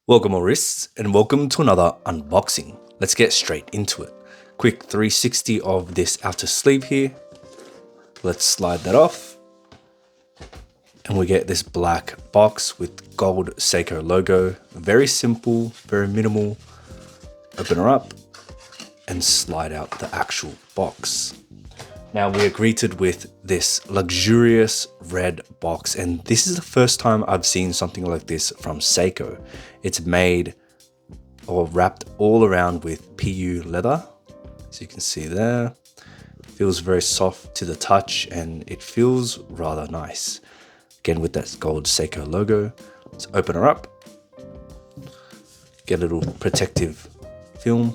Welcome all wrists and welcome to another unboxing. Let's get straight into it. Quick 360 of this outer sleeve here. Let's slide that off. And we get this black box with gold Seiko logo. Very simple, very minimal. Open her up and slide out the actual box. Now we are greeted with this luxurious red box, and this is the first time I've seen something like this from Seiko. It's made or wrapped all around with PU leather, as you can see there. Feels very soft to the touch and it feels rather nice. Again with that gold Seiko logo. Let's open her up. Get a little protective film.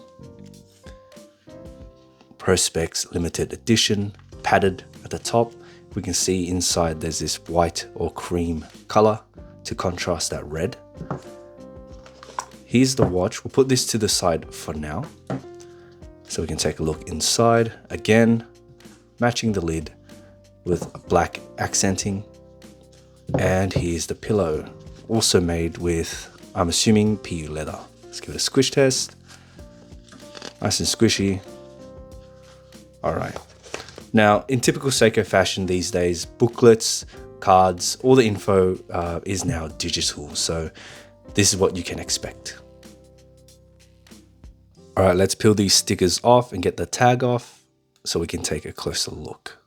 Prospex limited edition, padded at the top. We can see inside there's this white or cream color to contrast that red. Here's the watch. We'll put this to the side for now so we can take a look inside. Again, matching the lid with black accenting. And here's the pillow, also made with, I'm assuming, PU leather. Let's give it a squish test. Nice and squishy. All right. Now, in typical Seiko fashion these days, booklets, cards, all the info is now digital. So this is what you can expect. All right, let's peel these stickers off and get the tag off so we can take a closer look.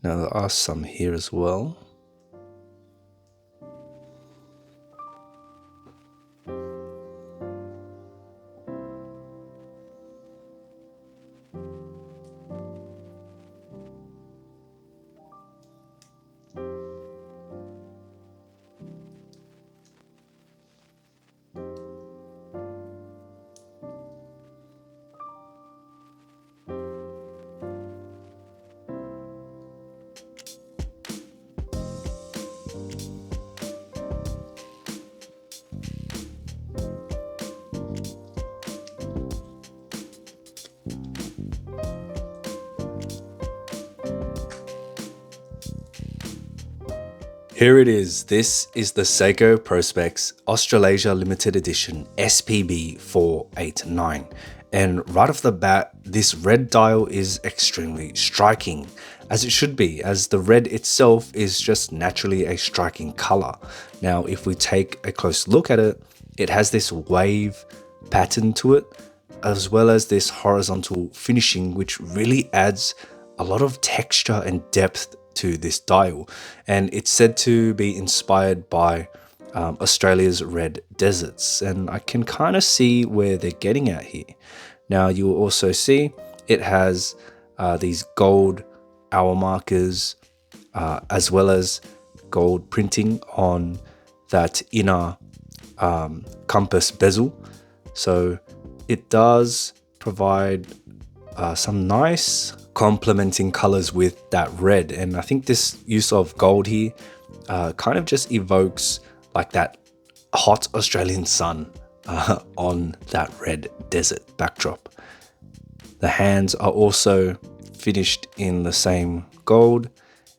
Now there are some here as well. Here it is. This is the Seiko Prospex Australasia Limited Edition SPB489. And right off the bat, this red dial is extremely striking, as it should be, as the red itself is just naturally a striking color. Now, if we take a close look at it, it has this wave pattern to it, as well as this horizontal finishing, which really adds a lot of texture and depth to this dial, and it's said to be inspired by Australia's red deserts, and I can kind of see where they're getting at here. Now you will also see it has these gold hour markers as well as gold printing on that inner compass bezel, so it does provide some nice complementing colors with that red. And I think this use of gold here kind of just evokes like that hot Australian sun on that red desert backdrop. The hands are also finished in the same gold,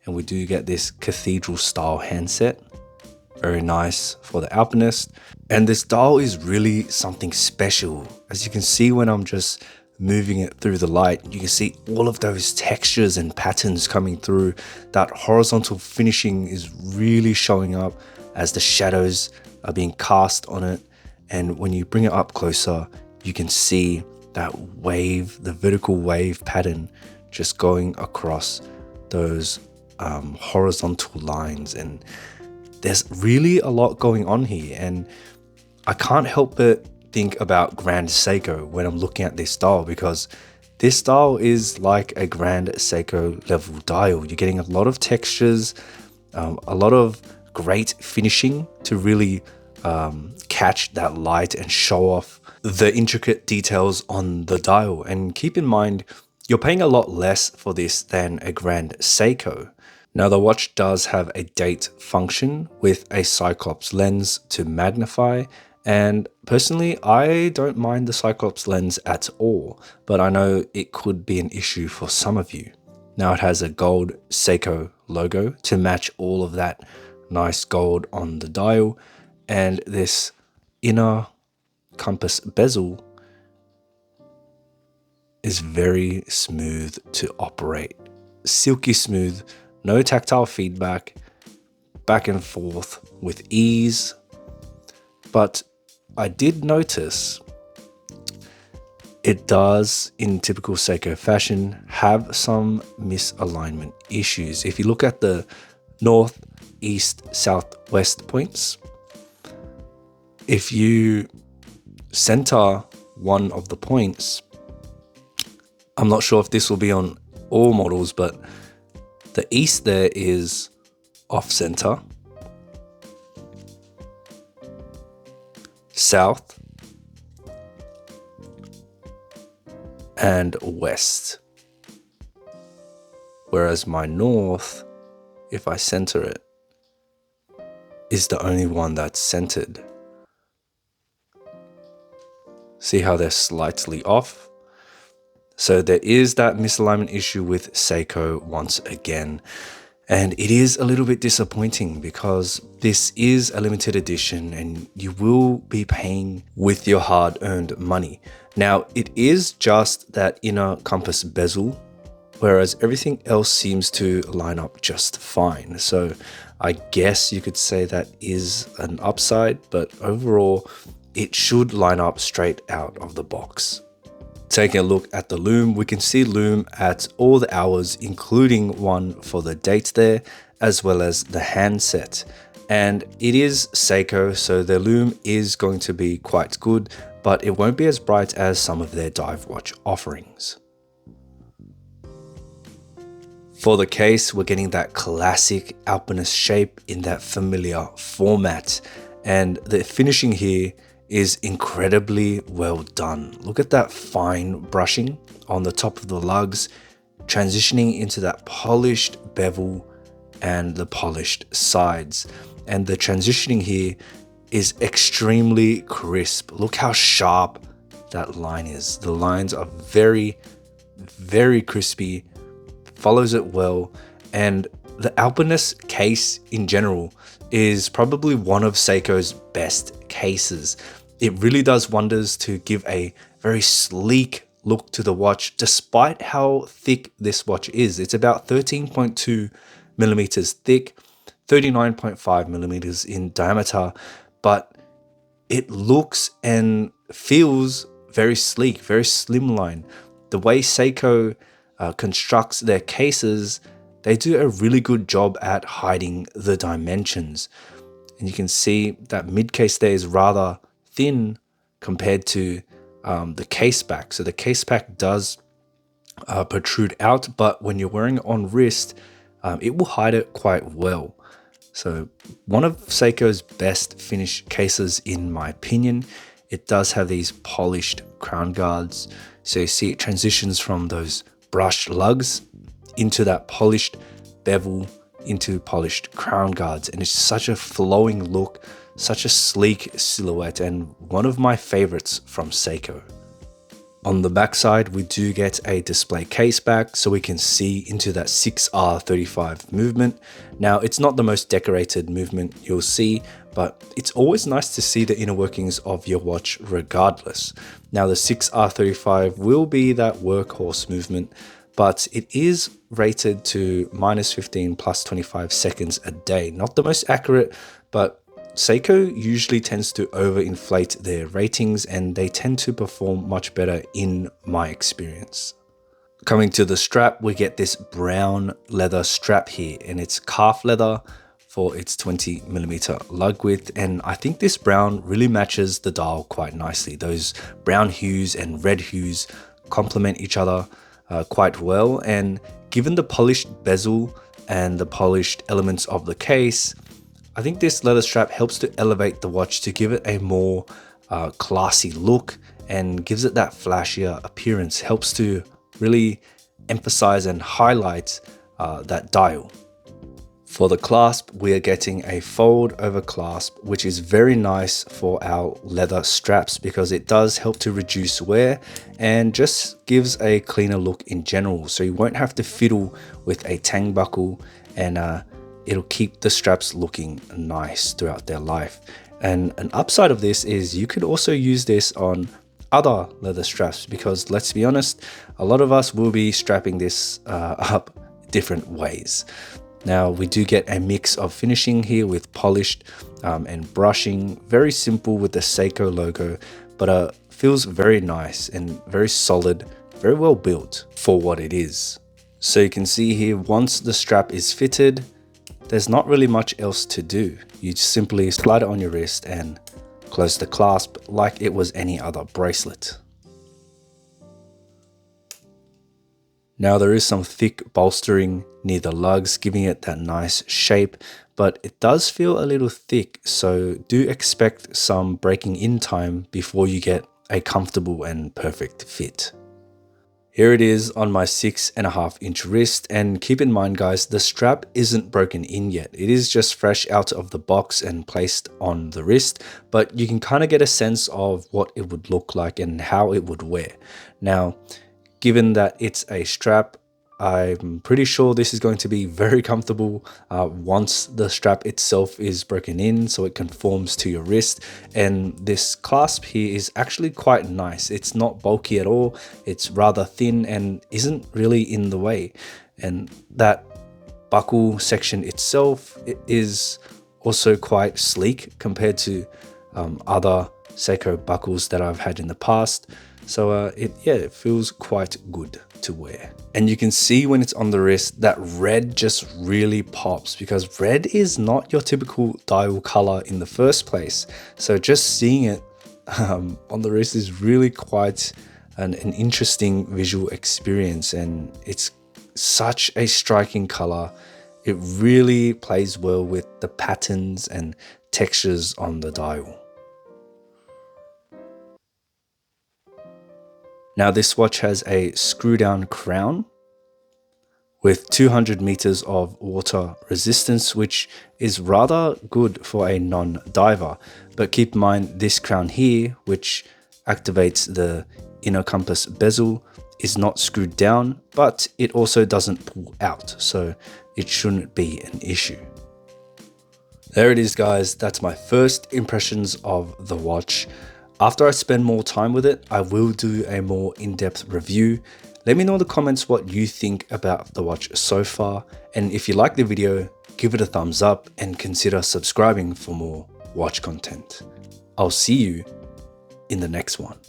and we do get this cathedral style handset. Very nice for the Alpinist. And this dial is really something special. As you can see when I'm just moving it through the light, you can see all of those textures and patterns coming through. That horizontal finishing is really showing up as the shadows are being cast on it. And when you bring it up closer, you can see that wave, the vertical wave pattern just going across those horizontal lines. And there's really a lot going on here. And I can't help but think about Grand Seiko when I'm looking at this dial, because this dial is like a Grand Seiko level dial. You're getting a lot of textures, a lot of great finishing to really catch that light and show off the intricate details on the dial. And keep in mind, you're paying a lot less for this than a Grand Seiko. Now the watch does have a date function with a Cyclops lens to magnify, and personally I don't mind the Cyclops lens at all, but I know it could be an issue for some of you. Now it has a gold Seiko logo to match all of that nice gold on the dial, and this inner compass bezel is very smooth to operate. Silky smooth, no tactile feedback, back and forth with ease. But I did notice it does, in typical Seiko fashion, have some misalignment issues. If you look at the north, east, southwest points, if you center one of the points, I'm not sure if this will be on all models, but the east there is off center, south, and west. Whereas my north, if I center it, is the only one that's centered. See how they're slightly off? So there is that misalignment issue with Seiko once again. And it is a little bit disappointing because this is a limited edition and you will be paying with your hard-earned money. Now, it is just that inner compass bezel, whereas everything else seems to line up just fine. So I guess you could say that is an upside, but overall, it should line up straight out of the box. Taking a look at the Lume, we can see Lume at all the hours, including one for the date there, as well as the handset. And it is Seiko, so the Lume is going to be quite good, but it won't be as bright as some of their dive watch offerings. For the case, we're getting that classic Alpinist shape in that familiar format. And the finishing here is incredibly well done. Look at that fine brushing on the top of the lugs, transitioning into that polished bevel and the polished sides. And the transitioning here is extremely crisp. Look how sharp that line is. The lines are very, very crispy, follows it well. And the Alpinist case in general is probably one of Seiko's best cases. It really does wonders to give a very sleek look to the watch, despite how thick this watch is. It's about 13.2 millimeters thick, 39.5 millimeters in diameter, but it looks and feels very sleek, very slimline. The way Seiko constructs their cases, they do a really good job at hiding the dimensions. And you can see that mid case there is rather thin compared to the case back. So the case back does protrude out, but when you're wearing it on wrist, it will hide it quite well. So one of Seiko's best finished cases in my opinion. It does have these polished crown guards. So you see it transitions from those brushed lugs into that polished bevel into polished crown guards, and it's such a flowing look, such a sleek silhouette, and one of my favorites from Seiko. On the backside, we do get a display case back so we can see into that 6R35 movement. Now, it's not the most decorated movement you'll see, but it's always nice to see the inner workings of your watch regardless. Now, the 6R35 will be that workhorse movement, but it is rated to -15 plus 25 seconds a day. Not the most accurate, but Seiko usually tends to overinflate their ratings and they tend to perform much better in my experience. Coming to the strap, we get this brown leather strap here, and it's calf leather for its 20mm lug width, and I think this brown really matches the dial quite nicely. Those brown hues and red hues complement each other quite well, and given the polished bezel and the polished elements of the case, I think this leather strap helps to elevate the watch to give it a more classy look and gives it that flashier appearance, helps to really emphasize and highlight that dial. For the clasp, we are getting a fold over clasp, which is very nice for our leather straps because it does help to reduce wear and just gives a cleaner look in general. So you won't have to fiddle with a tang buckle and it'll keep the straps looking nice throughout their life. And an upside of this is you could also use this on other leather straps, because let's be honest, a lot of us will be strapping this up different ways. Now we do get a mix of finishing here with polished and brushing, very simple with the Seiko logo, but feels very nice and very solid, very well built for what it is. So you can see here, once the strap is fitted, there's not really much else to do. You just simply slide it on your wrist and close the clasp like it was any other bracelet. Now there is some thick bolstering near the lugs, giving it that nice shape, but it does feel a little thick, so do expect some breaking in time before you get a comfortable and perfect fit. Here it is on my 6.5-inch wrist, and keep in mind guys, the strap isn't broken in yet. It is just fresh out of the box and placed on the wrist, but you can kind of get a sense of what it would look like and how it would wear. Now, given that it's a strap, I'm pretty sure this is going to be very comfortable once the strap itself is broken in, so it conforms to your wrist. And this clasp here is actually quite nice. It's not bulky at all. It's rather thin and isn't really in the way. And that buckle section itself, it is also quite sleek compared to other Seiko buckles that I've had in the past. So it feels quite good to wear. And you can see when it's on the wrist that red just really pops, because red is not your typical dial color in the first place. So just seeing it on the wrist is really quite an interesting visual experience, and it's such a striking color. It really plays well with the patterns and textures on the dial. Now this watch has a screw down crown with 200 meters of water resistance, which is rather good for a non-diver. But keep in mind this crown here, which activates the inner compass bezel, is not screwed down, but it also doesn't pull out, so it shouldn't be an issue. There it is guys, that's my first impressions of the watch. After I spend more time with it, I will do a more in-depth review. Let me know in the comments what you think about the watch so far. And if you like the video, give it a thumbs up and consider subscribing for more watch content. I'll see you in the next one.